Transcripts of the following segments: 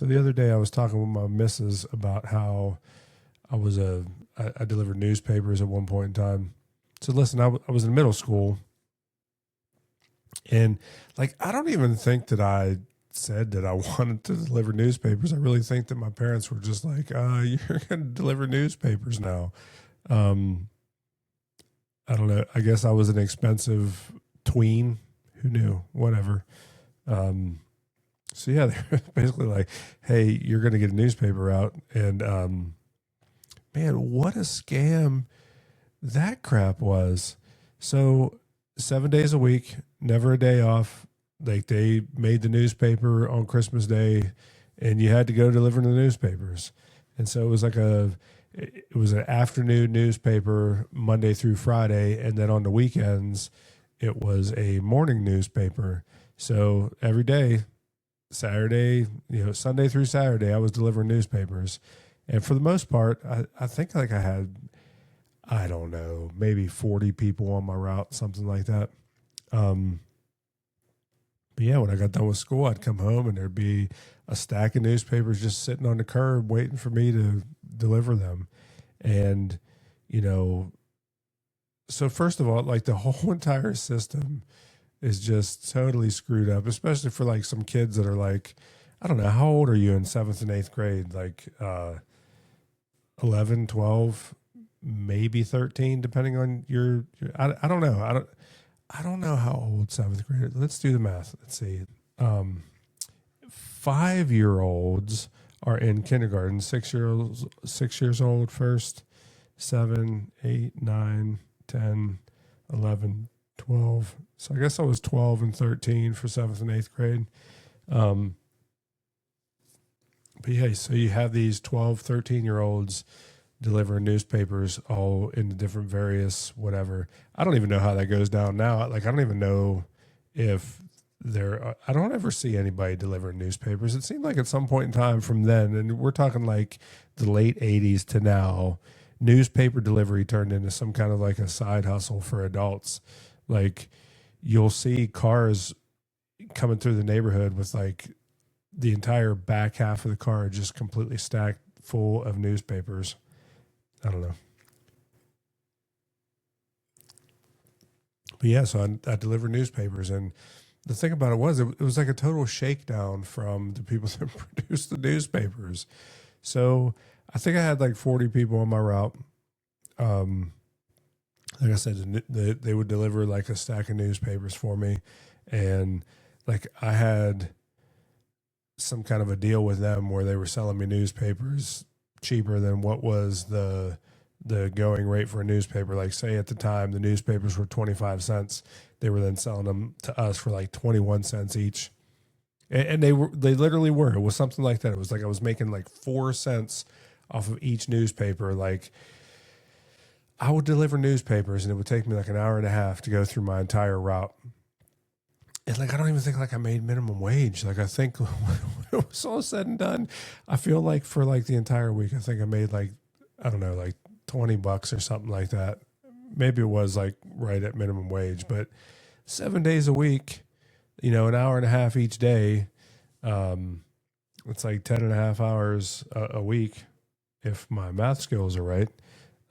So the other day I was talking with my missus about how I delivered newspapers at one point in time. So listen, I was in middle school, and like I don't even think that I said that I wanted to deliver newspapers. I really think that my parents were just like, "You're going to deliver newspapers now." Um, I don't know. I guess I was an expensive tween. Who knew? Whatever. Um, so yeah, they're basically like, "Hey, you're going to get a newspaper out," and man, what a scam that crap was. So 7 days a week, never a day off. Like they made the newspaper on Christmas Day, and you had to go deliver the newspapers. And so it was an afternoon newspaper Monday through Friday, and then on the weekends it was a morning newspaper. So every day, Saturday, Sunday through Saturday, I was delivering newspapers. And for the most part, I think like I had, I don't know, maybe 40 people on my route, something like that. Um, but yeah, when I got done with school, I'd come home and there'd be a stack of newspapers just sitting on the curb waiting for me to deliver them. And, you know, so first of all, like the whole entire system is just totally screwed up, especially for like some kids that are like, I don't know, how old are you in seventh and eighth grade? Like 11, 12, maybe 13, depending on I don't know. I don't know how old seventh grade. Let's do the math. Let's see. Um, 5-year-olds are in kindergarten. 6 years old first, 7, 8, 9, 10, 11, 12. So I guess I was 12 and 13 for seventh and eighth grade. Um, but yeah, so you have these 12, 13-year olds delivering newspapers all in the different various whatever. I don't even know how that goes down now. Like, I don't even know if I don't ever see anybody delivering newspapers. It seemed like at some point in time from then, and we're talking like the late 80s to now, newspaper delivery turned into some kind of like a side hustle for adults. Like, you'll see cars coming through the neighborhood with like the entire back half of the car just completely stacked full of newspapers. I don't know. But yeah, so I delivered newspapers. And the thing about it was like a total shakedown from the people that produced the newspapers. So I think I had like 40 people on my route. Um, like I said, they would deliver like a stack of newspapers for me. And like I had some kind of a deal with them where they were selling me newspapers cheaper than what was the going rate for a newspaper. Like say at the time the newspapers were 25 cents, they were then selling them to us for like 21 cents each. And they literally were. It was something like that. It was like I was making like 4 cents off of each newspaper. Like I would deliver newspapers and it would take me like an hour and a half to go through my entire route. And like I don't even think like I made minimum wage. Like I think when it was all said and done, I feel like for like the entire week, I think I made like, I don't know, like $20 or something like that. Maybe it was like right at minimum wage, but 7 days a week, an hour and a half each day. Um, it's like 10 and a half hours a week if my math skills are right.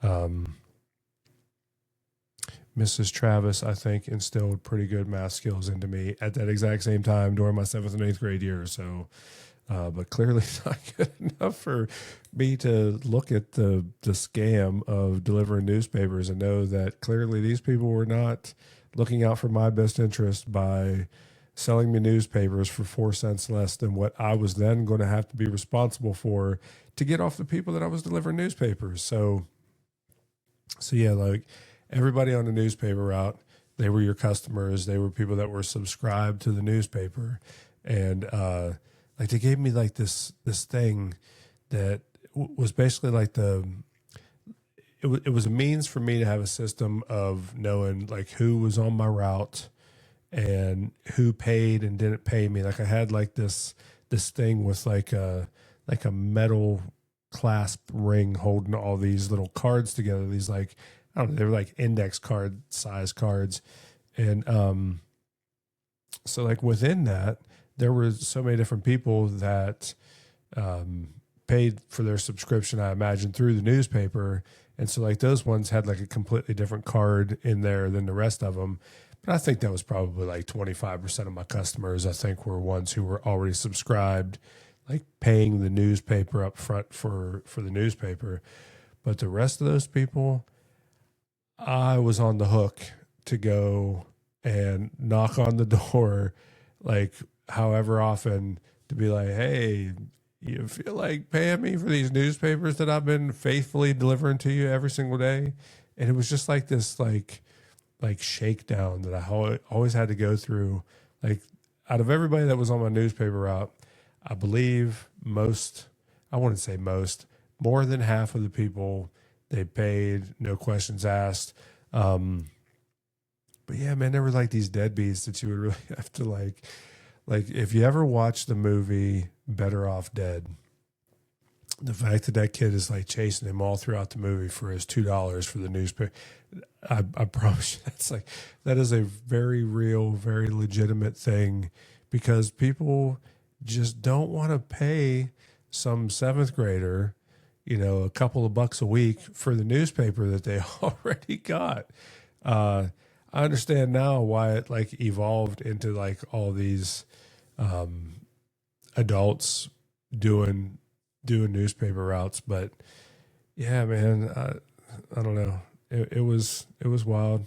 Um, Mrs. Travis, I think, instilled pretty good math skills into me at that exact same time during my seventh and eighth grade year. So, but clearly not good enough for me to look at the scam of delivering newspapers and know that clearly these people were not looking out for my best interest by selling me newspapers for 4 cents less than what I was then going to have to be responsible for to get off the people that I was delivering newspapers. So yeah, like everybody on the newspaper route, they were your customers. They were people that were subscribed to the newspaper, and like they gave me like this thing that was basically like it was a means for me to have a system of knowing like who was on my route and who paid and didn't pay me. Like I had like this thing with like a metal clasp ring holding all these little cards together. These like, I don't know, they were like index card size cards. And so like within that, there were so many different people that paid for their subscription, I imagine, through the newspaper. And so like those ones had like a completely different card in there than the rest of them. But I think that was probably like 25% of my customers, I think, were ones who were already subscribed, like paying the newspaper up front for the newspaper. But the rest of those people, I was on the hook to go and knock on the door, like however often, to be like, hey, you feel like paying me for these newspapers that I've been faithfully delivering to you every single day? And it was just like this, like shakedown that I always had to go through. Like out of everybody that was on my newspaper route, I believe most, I wouldn't say most, more than half of the people, they paid, no questions asked. But yeah, man, there were like these deadbeats that you would really have to like if you ever watch the movie Better Off Dead, the fact that that kid is like chasing him all throughout the movie for his $2 for the newspaper, I promise you that is a very real, very legitimate thing, because people just don't want to pay some seventh grader, a couple of bucks a week for the newspaper that they already got. I understand now why it like evolved into like all these adults doing newspaper routes, but yeah, man, I don't know. It was wild.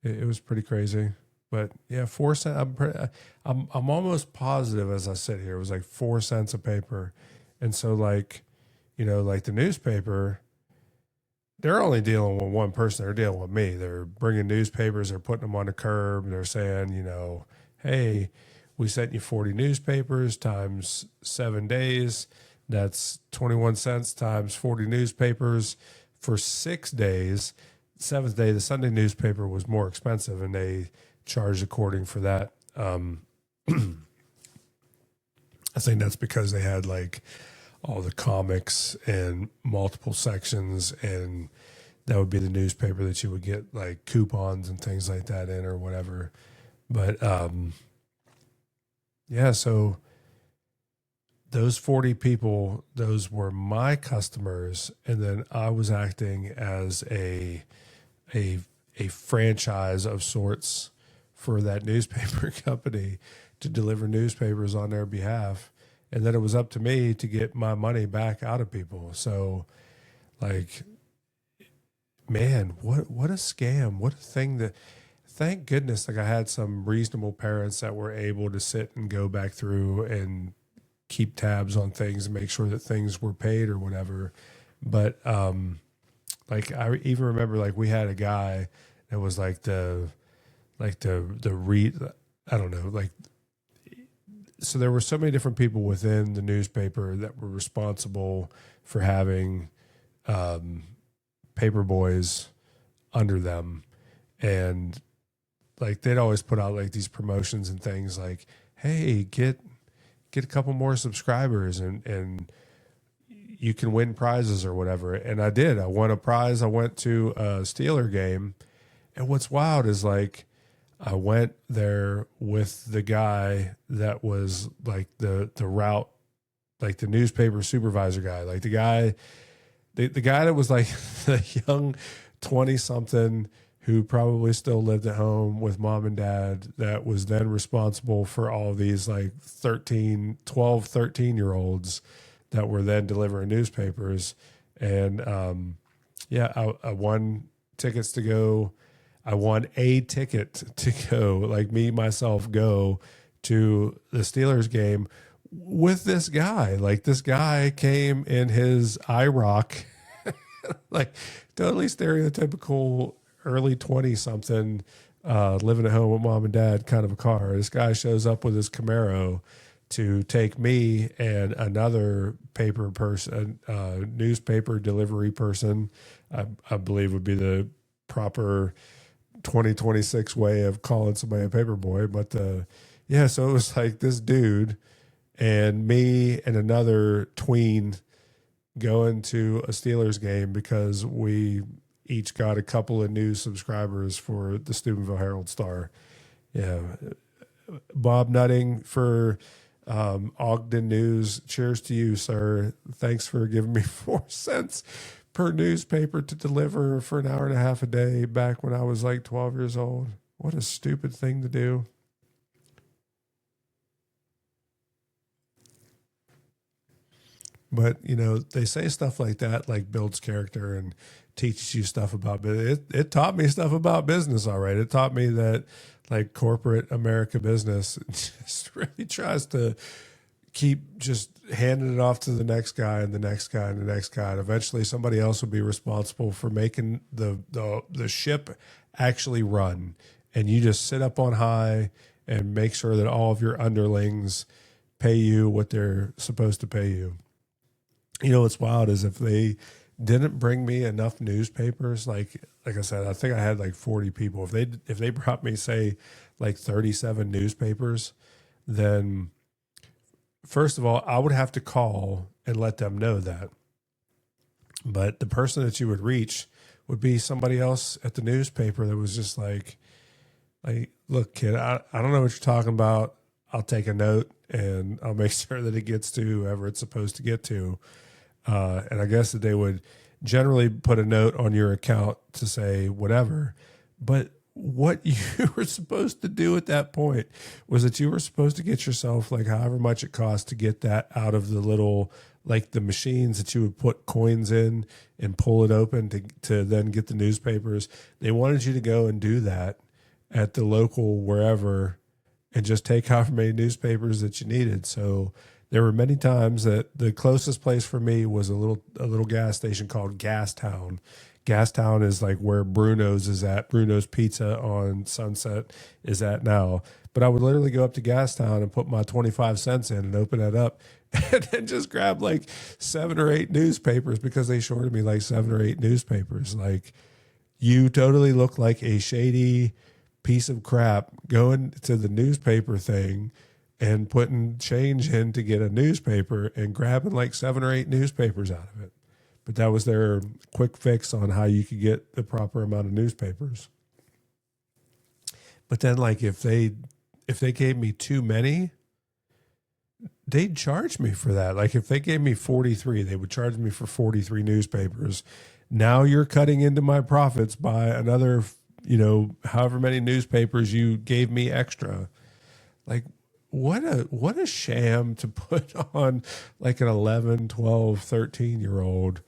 It was pretty crazy, but yeah, 4 cents. I'm almost positive as I sit here, it was like 4 cents a paper, and so like, like the newspaper, they're only dealing with one person. They're dealing with me. They're bringing newspapers. They're putting them on the curb. They're saying, hey, we sent you 40 newspapers times 7 days. That's 21 cents times 40 newspapers for 6 days. Seventh day, the Sunday newspaper was more expensive, and they charged according for that. I think that's because they had like all the comics and multiple sections, and that would be the newspaper that you would get like coupons and things like that in or whatever. But yeah, so those 40 people, those were my customers, and then I was acting as a franchise of sorts for that newspaper company to deliver newspapers on their behalf. And then it was up to me to get my money back out of people. So like, man, what a scam. What a thing that, thank goodness, like I had some reasonable parents that were able to sit and go back through and keep tabs on things and make sure that things were paid or whatever. But like I even remember like we had a guy that was like the I don't know, like, so there were so many different people within the newspaper that were responsible for having paper boys under them, and like they'd always put out like these promotions and things like, hey, get a couple more subscribers and you can win prizes or whatever. And I did. I won a prize. I went to a Steeler game, and what's wild is like I went there with the guy that was like the route, like the newspaper supervisor guy, like the guy that was like the young 20 something who probably still lived at home with mom and dad, that was then responsible for all these like 13 year olds that were then delivering newspapers. And yeah, I won tickets to go. I won a ticket to go, like me, myself, go to the Steelers game with this guy. Like this guy came in his IROC, like totally stereotypical early 20 something, living at home with mom and dad kind of a car. This guy shows up with his Camaro to take me and another paper person, newspaper delivery person, I believe would be the proper 2026 way of calling somebody a paper boy. But yeah, so it was like this dude and me and another tween going to a Steelers game because we each got a couple of new subscribers for the Steubenville Herald Star. Yeah. Bob Nutting for Ogden News, cheers to you, sir. Thanks for giving me 4 cents per newspaper to deliver for an hour and a half a day back when I was like 12 years old. What a stupid thing to do. But they say stuff like that, like builds character and teaches you stuff about. But it taught me stuff about business. All right, it taught me that like corporate America business just really tries to keep just handing it off to the next guy and the next guy and the next guy. And eventually, somebody else will be responsible for making the ship actually run. And you just sit up on high and make sure that all of your underlings pay you what they're supposed to pay you. What's wild is if they didn't bring me enough newspapers, like I said, I think I had like 40 people. If they brought me, say, like 37 newspapers, then first of all, I would have to call and let them know that. But the person that you would reach would be somebody else at the newspaper that was just like, look, kid, I don't know what you're talking about. I'll take a note and I'll make sure that it gets to whoever it's supposed to get to. And I guess that they would generally put a note on your account to say whatever. But what you were supposed to do at that point was that you were supposed to get yourself like however much it cost to get that out of the little, like the machines that you would put coins in and pull it open to then get the newspapers. They wanted you to go and do that at the local wherever and just take however many newspapers that you needed. So there were many times that the closest place for me was a little gas station called Gastown. Gastown is like where Bruno's is at. Bruno's Pizza on Sunset is at now. But I would literally go up to Gastown and put my 25 cents in and open it up and then just grab like 7 or 8 newspapers because they shorted me like 7 or 8 newspapers. Like, you totally look like a shady piece of crap going to the newspaper thing and putting change in to get a newspaper and grabbing like 7 or 8 newspapers out of it. But that was their quick fix on how you could get the proper amount of newspapers. But then like if they gave me too many, they'd charge me for that. Like if they gave me 43, they would charge me for 43 newspapers. Now you're cutting into my profits by another, however many newspapers you gave me extra. Like, what a sham to put on like an 11, 12, 13-year-old